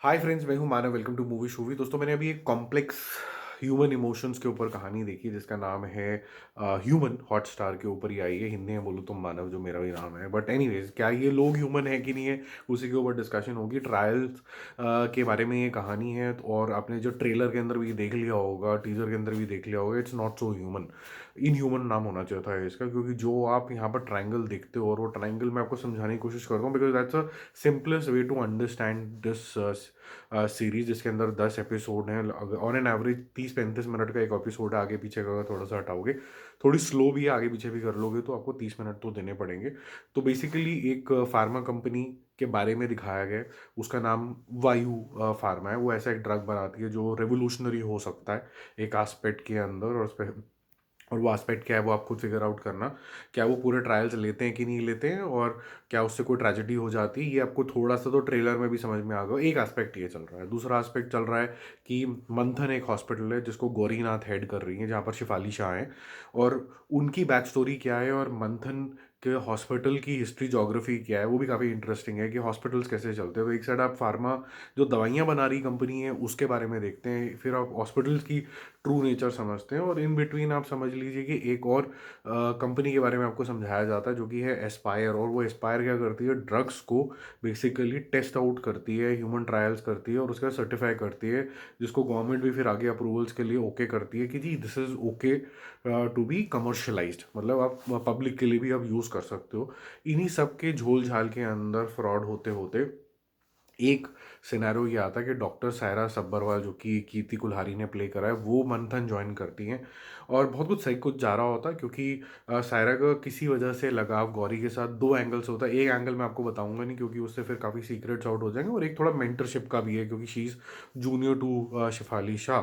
हाय friends, मैं हूं Manav. Welcome to Movie शूवी। दोस्तों, मैंने अभी एक कॉम्प्लेक्स ह्यूमन इमोशंस के ऊपर कहानी देखी जिसका नाम है ह्यूमन। हॉटस्टार के ऊपर ही आई है। हिंदी में बोलूँ तो मानव, जो मेरा भी नाम है। बट एनीवेज, क्या ये लोग ह्यूमन है कि नहीं है, उसी के ऊपर डिस्कशन होगी। ट्रायल्स के बारे में ये कहानी है। और आपने जो ट्रेलर के अंदर भी देख लिया होगा, टीजर के अंदर भी देख लिया होगा, it's not so human. Inhuman नाम होना चाहिए था इसका, क्योंकि जो आप यहाँ पर ट्रायंगल देखते हो, और वो ट्रायंगल मैं आपको समझाने की कोशिश करता हूँ, because that's a simplest way to understand this series, जिसके अंदर 10 एपिसोड हैं। ऑन एन एवरेज 30-35 मिनट का एक एपिसोड है। आगे पीछे का अगर थोड़ा सा हटाओगे, थोड़ी स्लो भी है, आगे पीछे भी कर लोगे तो आपको 30 मिनट तो देने पड़ेंगे। तो बेसिकली एक फार्मा कंपनी के बारे में दिखाया गया है। उसका नाम वायु फार्मा है। वो ऐसा एक ड्रग बनाती है जो रेवोल्यूशनरी हो सकता है एक एस्पेक्ट के अंदर। और वो एस्पेक्ट क्या है वो आप खुद फिगर आउट करना। क्या वो पूरे ट्रायल्स लेते हैं कि नहीं लेते हैं, और क्या उससे कोई ट्रेजेडी हो जाती है, ये आपको थोड़ा सा तो ट्रेलर में भी समझ में आ गया। एक एस्पेक्ट ये चल रहा है। दूसरा एस्पेक्ट चल रहा है कि मंथन एक हॉस्पिटल है जिसको गौरीनाथ हेड कर रही है, जहाँ पर शिफाली शाह हैं। और उनकी बैक स्टोरी क्या है, और मंथन के हॉस्पिटल की हिस्ट्री जोग्राफी क्या है, वो भी काफ़ी इंटरेस्टिंग है कि हॉस्पिटल्स कैसे चलते हैं। तो एक साइड आप फार्मा, जो दवाइयाँ बना रही कंपनी है, उसके बारे में देखते हैं। फिर आप हॉस्पिटल्स की ट्रू नेचर समझते हैं। और इन बिटवीन आप समझ लीजिए कि एक और कंपनी के बारे में आपको समझाया जाता है, जो कि है एस्पायर। और वो एस्पायर क्या करती है, ड्रग्स को बेसिकली टेस्ट आउट करती है, ह्यूमन ट्रायल्स करती है, और उसका सर्टिफाई करती है, जिसको गवर्नमेंट भी फिर आगे अप्रूवल्स के लिए ओके करती है कि जी this is okay to be commercialised. मतलब आप पब्लिक के लिए भी आप यूज़ कर सकते हो। इन्हीं सब के झोल झाल के अंदर फ्रॉड होते होते एक सिनेरियो ये आता है कि डॉक्टर सायरा सब्बरवाल, जो कि कीर्ति कुल्हारी ने प्ले करा है, वो मंथन ज्वाइन करती हैं। और बहुत कुछ सही कुछ जा रहा होता है, क्योंकि सायरा का किसी वजह से लगाव गौरी के साथ दो एंगल्स होता है। एक एंगल मैं आपको बताऊंगा नहीं, क्योंकि उससे फिर काफ़ी सीक्रेट्स आउट हो जाएंगे। और एक थोड़ा मेंटरशिप का भी है, क्योंकि she is junior to Shefali Shah.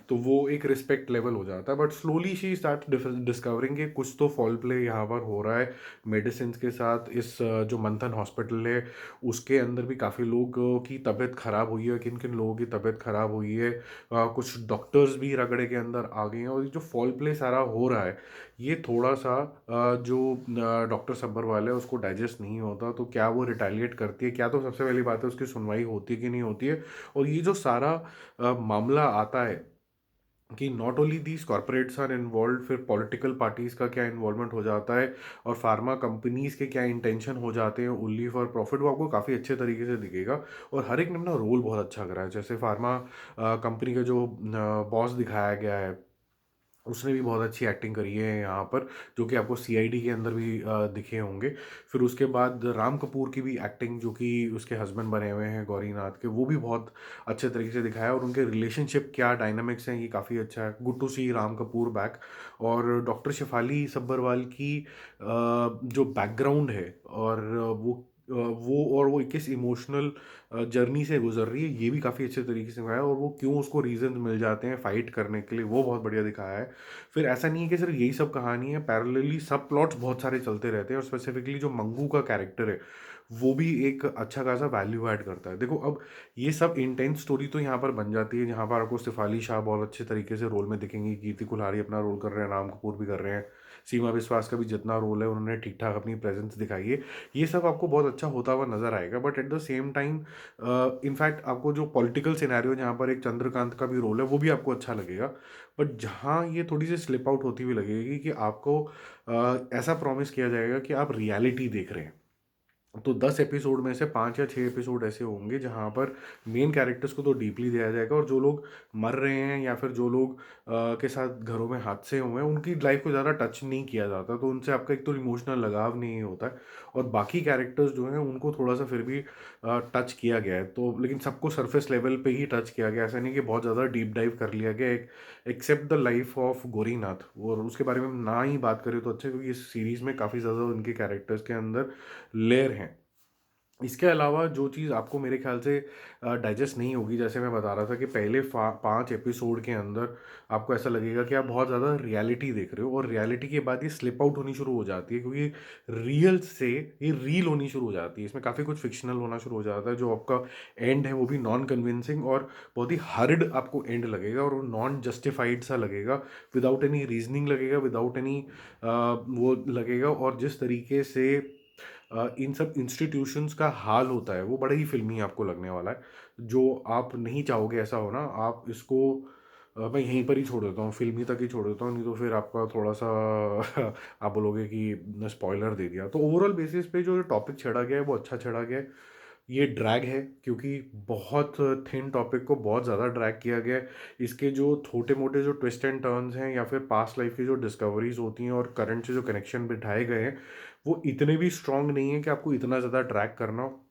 तो वो एक रिस्पेक्ट लेवल हो जाता है। But slowly she start discovering कि कुछ तो फॉल प्ले यहाँ पर हो रहा है मेडिसिन के साथ। इस जो मंथन हॉस्पिटल है, उसके अंदर भी काफ़ी लोगों की तबीयत ख़राब हुई है। किन किन लोगों की तबीयत ख़राब हुई है, कुछ डॉक्टर्स भी रगड़े के अंदर आ गए हैं। और ये जो फॉल प्ले सारा हो रहा है, ये थोड़ा सा जो डॉक्टर सब्बरवाल है उसको डाइजेस्ट नहीं होता। तो क्या वो रिटेलिएट करती है, क्या तो सबसे पहली बात है उसकी सुनवाई होती है कि नहीं होती है। और ये जो सारा मामला आता है कि not only these corporates are involve, फिर पॉलिटिकल पार्टीज का क्या इन्वॉल्वमेंट हो जाता है, और फार्मा कंपनीज के क्या इंटेंशन हो जाते हैं ओनली फॉर प्रॉफिट, वो आपको काफ़ी अच्छे तरीके से दिखेगा। और हर एक ने अपना रोल बहुत अच्छा करा है। जैसे फार्मा कंपनी का जो बॉस दिखाया गया है, उसने भी बहुत अच्छी एक्टिंग करी है यहाँ पर, जो कि आपको सीआईडी के अंदर भी दिखे होंगे। फिर उसके बाद राम कपूर की भी एक्टिंग, जो कि उसके हस्बैंड बने हुए हैं गौरीनाथ के, वो भी बहुत अच्छे तरीके से दिखाया है। और उनके रिलेशनशिप क्या डायनामिक्स हैं, ये काफ़ी अच्छा है। Good to see Ram Kapoor back. और डॉक्टर शेफाली सब्बरवाल की जो बैकग्राउंड है, और वो किस इमोशनल जर्नी से गुजर रही है, ये भी काफ़ी अच्छे तरीके से दिखाया है। और वो क्यों उसको रीजन मिल जाते हैं फाइट करने के लिए, वो बहुत बढ़िया दिखाया है। फिर ऐसा नहीं है कि सिर्फ यही सब कहानी है, पैरेलली सब प्लॉट्स बहुत सारे चलते रहते हैं। और स्पेसिफिकली जो मंगू का कैरेक्टर है, वो भी एक अच्छा खासा वैल्यू ऐड करता है। देखो, अब ये सब इंटेंस स्टोरी तो यहाँ पर बन जाती है, जहाँ पर आपको सिफाली शाह बहुत अच्छे तरीके से रोल में दिखेंगी, कीर्ति कुल्हारी अपना रोल कर रहे हैं, राम कपूर भी कर रहे हैं, सीमा विश्वास का भी जितना रोल है उन्होंने ठीक ठाक अपनी प्रेजेंस दिखाई है। ये सब आपको बहुत अच्छा होता हुआ नजर आएगा। But at the same time in fact आपको जो पॉलिटिकल सिनेरियो, जहाँ पर एक चंद्रकांत का भी रोल है, वो भी आपको अच्छा लगेगा। बट जहाँ ये थोड़ी सी स्लिप आउट होती हुई लगेगी कि आपको ऐसा प्रॉमिस किया जाएगा कि आप रियलिटी देख रहे हैं। तो 10 एपिसोड में से 5 या 6 एपिसोड ऐसे होंगे जहाँ पर मेन कैरेक्टर्स को तो डीपली दिया जाएगा, और जो लोग मर रहे हैं या फिर जो लोग के साथ घरों में हादसे हुए हैं, उनकी लाइफ को ज़्यादा टच नहीं किया जाता। तो उनसे आपका एक तो इमोशनल लगाव नहीं होता है। और बाकी कैरेक्टर्स जो हैं उनको थोड़ा सा फिर भी टच किया गया है, तो लेकिन सबको सरफेस लेवल पे ही टच किया गया। ऐसा नहीं कि बहुत ज़्यादा डीप डाइव कर लिया गया। Accept the life of Gaurinath, और उसके बारे में ना ही बात करें तो अच्छा, क्योंकि इस सीरीज़ में काफ़ी ज़्यादा उनके कैरेक्टर्स के अंदर लेयर हैं। इसके अलावा जो चीज़ आपको मेरे ख्याल से डाइजेस्ट नहीं होगी, जैसे मैं बता रहा था कि पहले 5 एपिसोड के अंदर आपको ऐसा लगेगा कि आप बहुत ज़्यादा रियलिटी देख रहे हो, और रियलिटी के बाद ये स्लिप आउट होनी शुरू हो जाती है, क्योंकि रियल से ये रील होनी शुरू हो जाती है। इसमें काफ़ी कुछ फिक्शनल होना शुरू हो जाता है। जो आपका एंड है वो भी नॉन कन्विंसिंग और बहुत ही हर्ड आपको एंड लगेगा, और वो नॉन जस्टिफाइड सा लगेगा, विदाउट एनी रीजनिंग लगेगा, विदाउट एनी वो लगेगा। और जिस तरीके से इन सब इंस्टीट्यूशंस का हाल होता है, वो बड़ा ही फिल्मी आपको लगने वाला है। जो आप नहीं चाहोगे ऐसा हो ना, आप इसको मैं यहीं पर ही छोड़ देता हूँ, फ़िल्म ही तक ही छोड़ देता हूँ, नहीं तो फिर आपका थोड़ा-सा आप बोलोगे कि स्पॉइलर दे दिया। तो ओवरऑल बेसिस पे जो टॉपिक छेड़ा गया है, वो अच्छा छेड़ा गया है। ये ड्रैग है क्योंकि बहुत थिन टॉपिक को बहुत ज़्यादा ड्रैग किया गया है। इसके जो छोटे-मोटे जो ट्विस्ट एंड टर्न्स हैं या फिर पास्ट लाइफ़ की जो डिस्कवरीज़ होती हैं और करंट से जो कनेक्शन बिठाए गए हैं, वो इतने भी स्ट्रॉन्ग नहीं है कि आपको इतना ज़्यादा ड्रैग करना हो।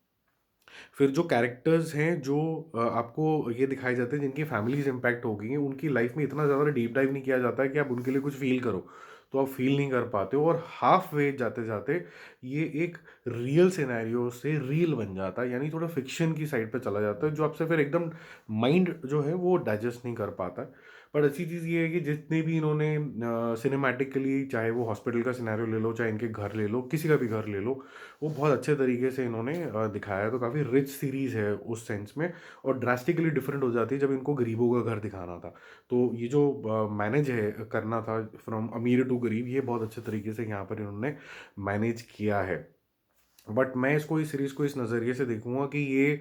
फिर जो कैरेक्टर्स हैं जो आपको ये दिखाए जाते हैं जिनकी फैमिलीज़ इम्पैक्ट हो गई हैं, उनकी लाइफ़ में इतना ज़्यादा डीप डाइव नहीं किया जाता है कि आप उनके लिए कुछ फ़ील करो। तो आप फ़ील नहीं कर पाते हो और हाफ़ वे जाते-जाते ये एक रियल सिनेरियो से रील बन जाता है, यानी थोड़ा फ़िक्शन की साइड पे चला जाता है, जो आपसे फिर एकदम माइंड जो है वो डाइजेस्ट नहीं कर पाता है। पर अच्छी चीज़ ये है कि जितने भी इन्होंने सिनेमैटिकली, चाहे वो हॉस्पिटल का सिनेरियो ले लो, चाहे इनके घर ले लो, किसी का भी घर ले लो, वो बहुत अच्छे तरीके से इन्होंने दिखाया है। तो काफ़ी रिच सीरीज़ है उस सेंस में और ड्रास्टिकली डिफरेंट हो जाती है जब इनको गरीबों का घर दिखाना था। तो ये जो मैनेज है करना था फ्रॉम अमीर टू गरीब, ये बहुत अच्छे तरीके से यहाँ पर इन्होंने मैनेज किया है। बट मैं इसको, इस सीरीज़ को इस नज़रिए से देखूँगा कि ये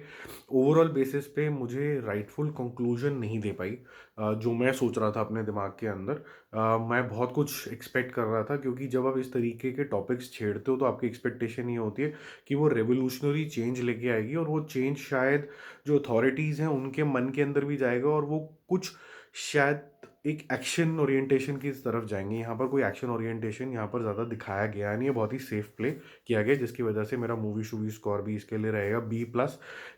ओवरऑल बेसिस पे मुझे राइटफुल कंक्लूजन नहीं दे पाई, जो मैं सोच रहा था अपने दिमाग के अंदर। मैं बहुत कुछ एक्सपेक्ट कर रहा था क्योंकि जब आप इस तरीके के टॉपिक्स छेड़ते हो तो आपकी एक्सपेक्टेशन ये होती है कि वो रेवोल्यूशनरी चेंज लेके आएगी और वो चेंज शायद जो अथॉरिटीज़ हैं उनके मन के अंदर भी जाएगा और वो कुछ शायद एक एक्शन ओरिएंटेशन की तरफ जाएंगे। यहाँ पर कोई एक्शन ओरिएंटेशन यहाँ पर ज़्यादा दिखाया गया नहीं है, बहुत ही सेफ प्ले किया गया, जिसकी वजह से मेरा मूवी शूवी स्कोर भी इसके लिए रहेगा B+।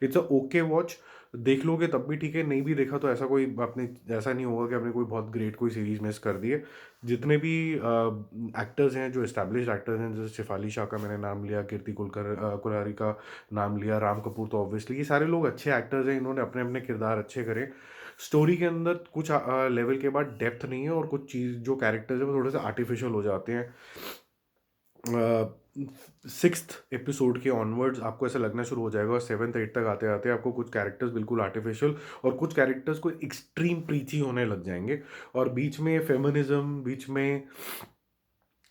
It's a okay watch, देख लोगे तब भी ठीक है, नहीं भी देखा तो ऐसा कोई आपने, ऐसा नहीं होगा कि आपने कोई बहुत ग्रेट कोई सीरीज मिस कर दी है। जितने भी एक्टर्स हैं, जो एस्टैब्लिश्ड एक्टर्स हैं, जैसे शेफाली शाह का मैंने नाम लिया, कीर्ति कुल्हारी का नाम लिया, राम कपूर, तो ऑब्वियसली ये सारे लोग अच्छे एक्टर्स हैं, इन्होंने अपने अपने किरदार अच्छे करे। स्टोरी के अंदर कुछ लेवल के बाद डेप्थ नहीं है और कुछ चीज़ जो कैरेक्टर्स हैं वो थोड़े से आर्टिफिशियल हो जाते हैं। सिक्स्थ एपिसोड के ऑनवर्ड्स आपको ऐसा लगना शुरू हो जाएगा और सेवन्थ एट तक आते आते आपको कुछ कैरेक्टर्स बिल्कुल आर्टिफिशियल और कुछ कैरेक्टर्स को एक्सट्रीम प्रीची होने लग जाएंगे। और बीच में फेमिनिज्म, बीच में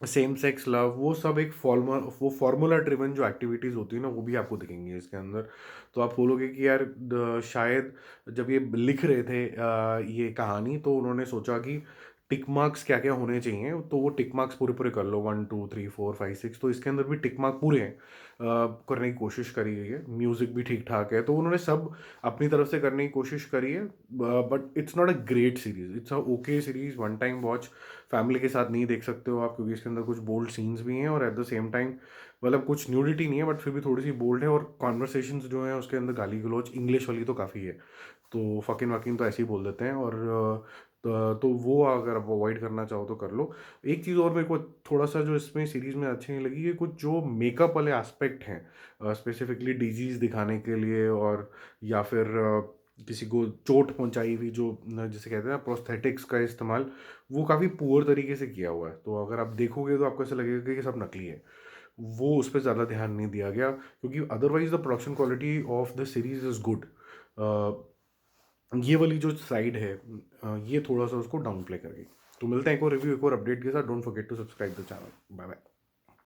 सेम सेक्स लव, वो सब एक फॉर्मूला ड्रिवन जो एक्टिविटीज़ होती है ना, वो भी आपको दिखेंगी इसके अंदर। तो आप बोलोगे कि यार शायद जब ये लिख रहे थे ये कहानी, तो उन्होंने सोचा कि टिक मार्क्स क्या क्या होने चाहिए, तो वो टिक मार्क्स पूरे पूरे कर लो, 1 2 3 4 5 6, तो इसके अंदर भी टिक मार्क पूरे हैं, करने की कोशिश करी गई है। म्यूज़िक भी ठीक ठाक है, तो उन्होंने सब अपनी तरफ से करने की कोशिश करी है। But it's not a great series, it's a okay series, one time watch. Family के साथ नहीं देख सकते हो आप, क्योंकि इसके अंदर कुछ बोल्ड सीन्स भी हैं और एट द सेम टाइम मतलब कुछ न्यूडिटी नहीं है, बट फिर भी थोड़ी सी बोल्ड है, और कॉन्वर्सेशंस जो हैं उसके अंदर गाली गलौज इंग्लिश वाली तो काफ़ी है, तो फ़किन वकिन तो ऐसे ही बोल देते हैं। और तो वो अगर आप अवॉइड करना चाहो तो कर लो। एक चीज़ और मेरे को थोड़ा सा जो इसमें सीरीज़ में अच्छी नहीं लगी, कि कुछ जो मेकअप वाले एस्पेक्ट हैं स्पेसिफिकली डिजीज़ दिखाने के लिए, और या फिर किसी को चोट पहुंचाई हुई जो जिसे कहते हैं प्रोस्थेटिक्स का इस्तेमाल, वो काफ़ी पुअर तरीके से किया हुआ है। तो अगर आप देखोगे तो आपको ऐसा लगेगा कि ये सब नकली है। वो उस पे ज़्यादा ध्यान नहीं दिया गया, क्योंकि otherwise the production quality of the series is good. ये वाली जो साइड है ये थोड़ा सा उसको डाउन प्ले कर गई। तो मिलते हैं एक और रिव्यू, एक और अपडेट के साथ। Don't forget to subscribe the channel. Bye bye.